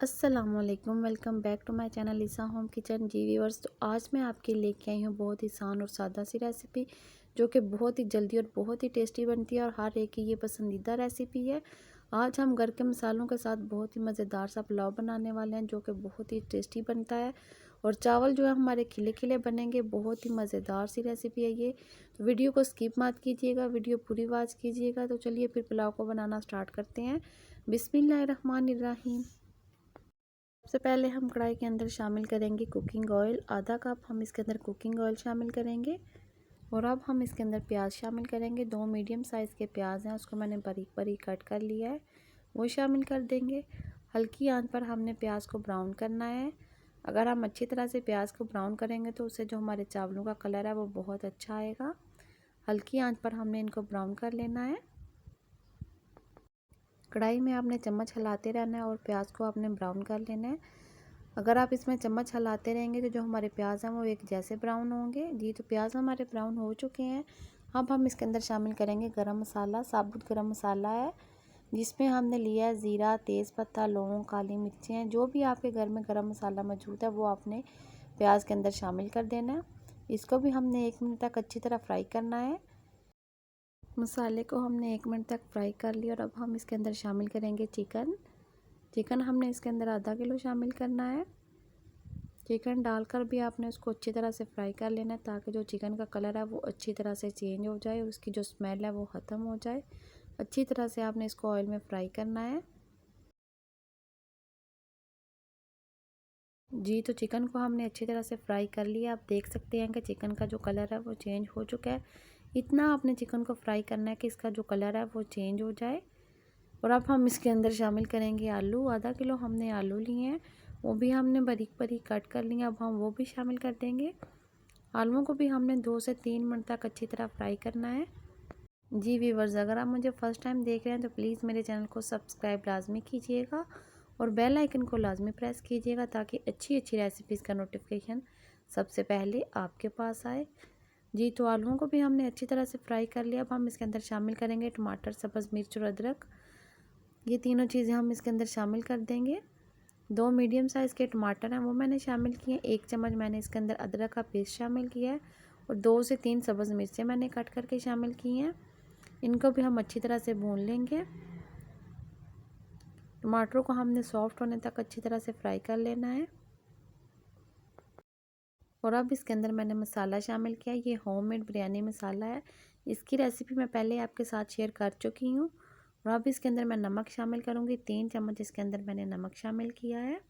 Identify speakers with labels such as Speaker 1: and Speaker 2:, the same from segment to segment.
Speaker 1: अस्सलामुअलैकुम, welcome back to my channel Lisa Home Kitchen. जी viewers, तो आज मैं आपके लेके आई हूँ बहुत ही आसान और सादा सी रेसिपी जो कि बहुत ही जल्दी और बहुत ही टेस्टी बनती है और हर एक की ये पसंदीदा रेसिपी है। आज हम घर के मसालों के साथ बहुत ही मज़ेदार सा पुलाव बनाने वाले हैं जो कि बहुत ही टेस्टी बनता है और चावल जो है हमारे खिले खिले बनेंगे। बहुत ही मज़ेदार सी रेसिपी है ये, तो वीडियो को स्किप मत कीजिएगा, वीडियो पूरी वॉच कीजिएगा। तो चलिए फिर पुलाव को बनाना स्टार्ट करते हैं। बिस्मिल्लाहिर्रहमानिर्रहीम। सबसे पहले हम कढ़ाई के अंदर शामिल करेंगे कुकिंग ऑयल। आधा कप हम इसके अंदर कुकिंग ऑयल शामिल करेंगे और अब हम इसके अंदर प्याज शामिल करेंगे। 2 मीडियम साइज़ के प्याज हैं, उसको मैंने बारीक बारीक कट कर लिया है, वो शामिल कर देंगे। हल्की आंच पर हमने प्याज को ब्राउन करना है। अगर हम अच्छी तरह से प्याज को ब्राउन करेंगे तो उससे जो हमारे चावलों का कलर है वो बहुत अच्छा आएगा। हल्की आंच पर हमने इनको ब्राउन कर लेना है। कढ़ाई में आपने चम्मच हिलाते रहना है और प्याज को आपने ब्राउन कर लेना है। अगर आप इसमें चम्मच हिलाते रहेंगे तो जो हमारे प्याज हैं वो एक जैसे ब्राउन होंगे। जी, तो प्याज हमारे ब्राउन हो चुके हैं। अब हम इसके अंदर शामिल करेंगे गरम मसाला। साबुत गरम मसाला है जिसमें हमने लिया है ज़ीरा, तेज़पत्ता, लौंग, काली मिर्चें। जो भी आपके घर में गरम मसाला मौजूद है वो आपने प्याज के अंदर शामिल कर देना है। इसको भी हमने 1 मिनट तक अच्छी तरह फ्राई करना है। मसाले को हमने 1 मिनट तक फ्राई कर लिया और अब हम इसके अंदर शामिल करेंगे चिकन हमने इसके अंदर आधा किलो शामिल करना है। चिकन डालकर भी आपने उसको अच्छी तरह से फ्राई कर लेना है ताकि जो चिकन का कलर है वो अच्छी तरह से चेंज हो जाए, उसकी जो स्मेल है वो ख़त्म हो जाए। अच्छी तरह से आपने इसको ऑयल में फ्राई करना है। जी, तो चिकन को हमने अच्छी तरह से फ्राई कर लिया। आप देख सकते हैं कि चिकन का जो कलर है वो चेंज हो चुका है। इतना आपने चिकन को फ्राई करना है कि इसका जो कलर है वो चेंज हो जाए। और अब हम इसके अंदर शामिल करेंगे आलू। आधा किलो हमने आलू लिए हैं, वो भी हमने बारीक बारीक कट कर लिए। अब हम वो भी शामिल कर देंगे। आलूओं को भी हमने 2 से 3 मिनट तक अच्छी तरह फ्राई करना है। जी व्यूअर्स, अगर आप मुझे फ़र्स्ट टाइम देख रहे हैं तो प्लीज़ मेरे चैनल को सब्सक्राइब लाजमी कीजिएगा और बेल आइकन को लाजमी प्रेस कीजिएगा ताकि अच्छी अच्छी रेसिपीज़ का नोटिफिकेशन सबसे पहले आपके पास आए। जी, तो आलूओं को भी हमने अच्छी तरह से फ्राई कर लिया। अब हम इसके अंदर शामिल करेंगे टमाटर, सब्ज़ मिर्च और अदरक। ये तीनों चीज़ें हम इसके अंदर शामिल कर देंगे। 2 मीडियम साइज़ के टमाटर हैं वो मैंने शामिल किए हैं। 1 चम्मच मैंने इसके अंदर अदरक का पेस्ट शामिल किया है और 2 से 3 सब्ज़ मिर्चें मैंने कट करके शामिल की हैं। इनको भी हम अच्छी तरह से भून लेंगे। टमाटरों को हमने सॉफ्ट होने तक अच्छी तरह से फ्राई कर लेना है। और अब इसके अंदर मैंने मसाला शामिल किया। ये होममेड बिरयानी मसाला है। इसकी रेसिपी मैं पहले आपके साथ शेयर कर चुकी हूँ। और अब इसके अंदर मैं नमक शामिल करूँगी। 3 चम्मच इसके अंदर मैंने नमक शामिल किया है।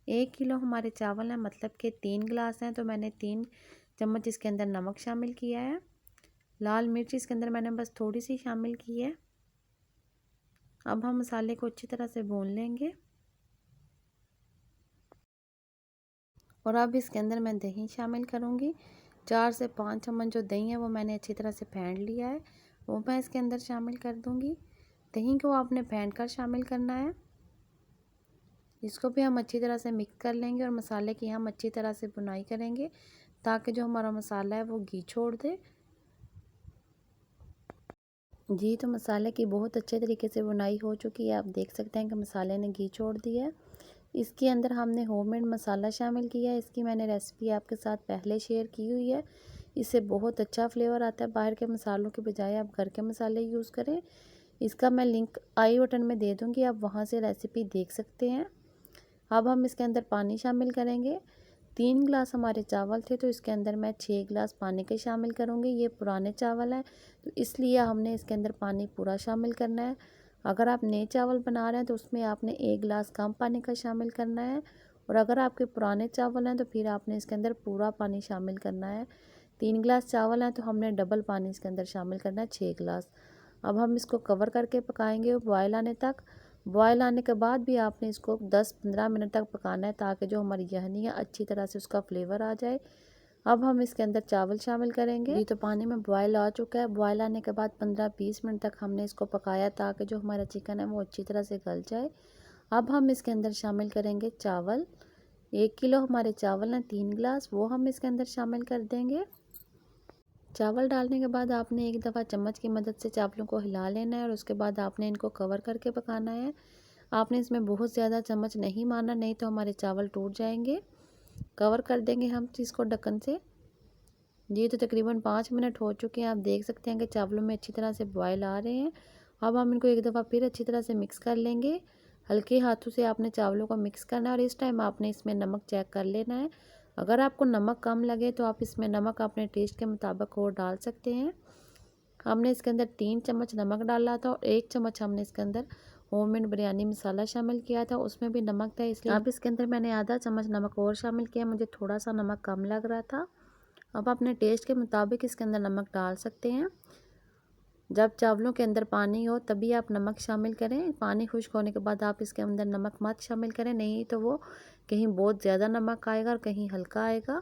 Speaker 1: 1 किलो हमारे चावल हैं, मतलब कि 3 गिलास हैं, तो मैंने 3 चम्मच इसके अंदर नमक शामिल किया है। लाल मिर्च इसके अंदर मैंने बस थोड़ी सी शामिल की है। अब हम मसाले को अच्छी तरह से भून लेंगे। और अब इसके अंदर मैं दही शामिल करूँगी। 4 से 5 चम्मच जो दही है वो मैंने अच्छी तरह से फेंट लिया है, वो मैं इसके अंदर शामिल कर दूँगी। दही को आपने फेंट कर शामिल करना है। इसको भी हम अच्छी तरह से मिक्स कर लेंगे और मसाले की हम अच्छी तरह से भुनाई करेंगे ताकि जो हमारा मसाला है वो घी छोड़ दे। जी, तो मसाले की बहुत अच्छे तरीके से भुनाई हो चुकी है। आप देख सकते हैं कि मसाले ने घी छोड़ दिया है। इसके अंदर हमने होममेड मसाला शामिल किया है। इसकी मैंने रेसिपी आपके साथ पहले शेयर की हुई है। इससे बहुत अच्छा फ्लेवर आता है। बाहर के मसालों के बजाय आप घर के मसाले यूज़ करें। इसका मैं लिंक आई बटन में दे दूँगी, आप वहाँ से रेसिपी देख सकते हैं। अब हम इसके अंदर पानी शामिल करेंगे। 3 गिलास हमारे चावल थे तो इसके अंदर मैं 6 गिलास पानी के शामिल करूँगी। ये पुराने चावल हैं तो इसलिए हमने इसके अंदर पानी पूरा शामिल करना है। अगर आप नए चावल बना रहे हैं तो उसमें आपने 1 गिलास कम पानी का शामिल करना है और अगर आपके पुराने चावल हैं तो फिर आपने इसके अंदर पूरा पानी शामिल करना है। 3 गिलास चावल हैं तो हमने डबल पानी इसके अंदर शामिल करना है, 6 गिलास। अब हम इसको कवर करके पकाएंगे बॉयल आने तक। बॉयल आने के बाद भी आपने इसको 10-15 मिनट तक पकाना है ताकि जो हमारी यखनी है अच्छी तरह से उसका फ्लेवर आ जाए। अब हम इसके अंदर चावल शामिल करेंगे। जी, तो पानी में बॉयल आ चुका है। बॉयल आने के बाद 15-20 मिनट तक हमने इसको पकाया ताकि जो हमारा चिकन है वो अच्छी तरह से गल जाए। अब हम इसके अंदर शामिल करेंगे चावल। 1 किलो हमारे चावल हैं, 3 गिलास, वो हम इसके अंदर शामिल कर देंगे। चावल डालने के बाद आपने एक दफ़ा चम्मच की मदद से चावलों को हिला लेना है और उसके बाद आपने इनको कवर करके पकाना है। आपने इसमें बहुत ज़्यादा चम्मच नहीं मारना, नहीं तो हमारे चावल टूट जाएंगे। कवर कर देंगे हम इसको ढक्कन से। जी तो तकरीबन 5 मिनट हो चुके हैं। आप देख सकते हैं कि चावलों में अच्छी तरह से बॉयल आ रहे हैं। अब हम इनको एक दफ़ा फिर अच्छी तरह से मिक्स कर लेंगे। हल्के हाथों से आपने चावलों को मिक्स करना है और इस टाइम आपने इसमें नमक चेक कर लेना है। अगर आपको नमक कम लगे तो आप इसमें नमक अपने टेस्ट के मुताबिक और डाल सकते हैं। हमने इसके अंदर 3 चम्मच नमक डाला था और 1 चम्मच हमने इसके अंदर होममेड बिरयानी मसाला शामिल किया था, उसमें भी नमक था, इसलिए अब इसके अंदर मैंने आधा चम्मच नमक और शामिल किया। मुझे थोड़ा सा नमक कम लग रहा था। अब अपने टेस्ट के मुताबिक इसके अंदर नमक डाल सकते हैं। जब चावलों के अंदर पानी हो तभी आप नमक शामिल करें। पानी खुश्क होने के बाद आप इसके अंदर नमक मत शामिल करें, नहीं तो वो कहीं बहुत ज़्यादा नमक आएगा और कहीं हल्का आएगा।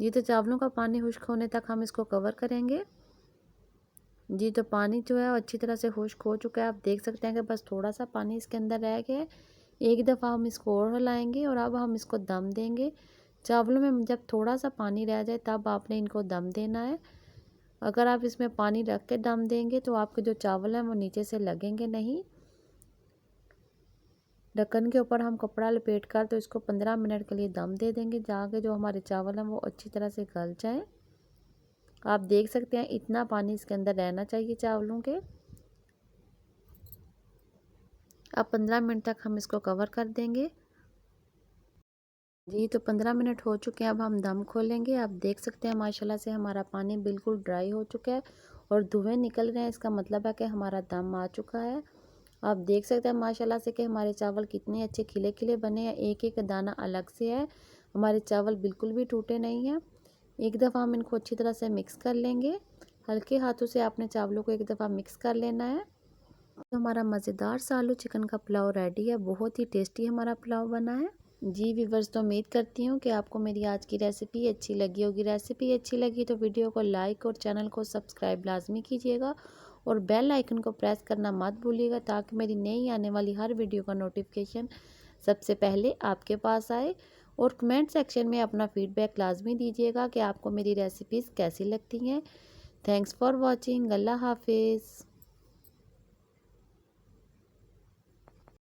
Speaker 1: ये तो चावलों का पानी खुश्क होने तक हम इसको कवर करेंगे। जी तो पानी जो है अच्छी तरह से खुश्क हो चुका है। आप देख सकते हैं कि बस थोड़ा सा पानी इसके अंदर रह गया है। एक दफ़ा हम इसको और हिलाएंगे और अब हम इसको दम देंगे। चावलों में जब थोड़ा सा पानी रह जाए तब आपने इनको दम देना है। अगर आप इसमें पानी रख के दम देंगे तो आपके जो चावल हैं वो नीचे से लगेंगे नहीं। ढक्कन के ऊपर हम कपड़ा लपेट कर तो इसको 15 मिनट के लिए दम दे देंगे, जाके जो हमारे चावल हैं वो अच्छी तरह से गल जाएं। आप देख सकते हैं इतना पानी इसके अंदर रहना चाहिए चावलों के। अब 15 मिनट तक हम इसको कवर कर देंगे। जी तो 15 मिनट हो चुके हैं। अब हम दम खोलेंगे। आप देख सकते हैं माशाल्लाह से हमारा पानी बिल्कुल ड्राई हो चुका है और धुएं निकल रहे हैं। इसका मतलब है कि हमारा दम आ चुका है। आप देख सकते हैं माशाल्लाह से कि हमारे चावल कितने अच्छे खिले खिले बने हैं। एक एक दाना अलग से है। हमारे चावल बिल्कुल भी टूटे नहीं हैं। एक दफ़ा हम इनको अच्छी तरह से मिक्स कर लेंगे। हल्के हाथों से आपने चावलों को एक दफ़ा मिक्स कर लेना है। हमारा मज़ेदार सा आलू चिकन का पुलाव रेडी है। बहुत ही टेस्टी हमारा पुलाव बना है। जी व्यूवर्स, तो उम्मीद करती हूँ कि आपको मेरी आज की रेसिपी अच्छी लगी होगी। रेसिपी अच्छी लगी तो वीडियो को लाइक और चैनल को सब्सक्राइब लाजमी कीजिएगा और बेल आइकन को प्रेस करना मत भूलिएगा, ताकि मेरी नई आने वाली हर वीडियो का नोटिफिकेशन सबसे पहले आपके पास आए। और कमेंट सेक्शन में अपना फीडबैक लाजमी दीजिएगा कि आपको मेरी रेसिपीज़ कैसी लगती हैं। Thanks for watching. अल्लाह हाफिज़।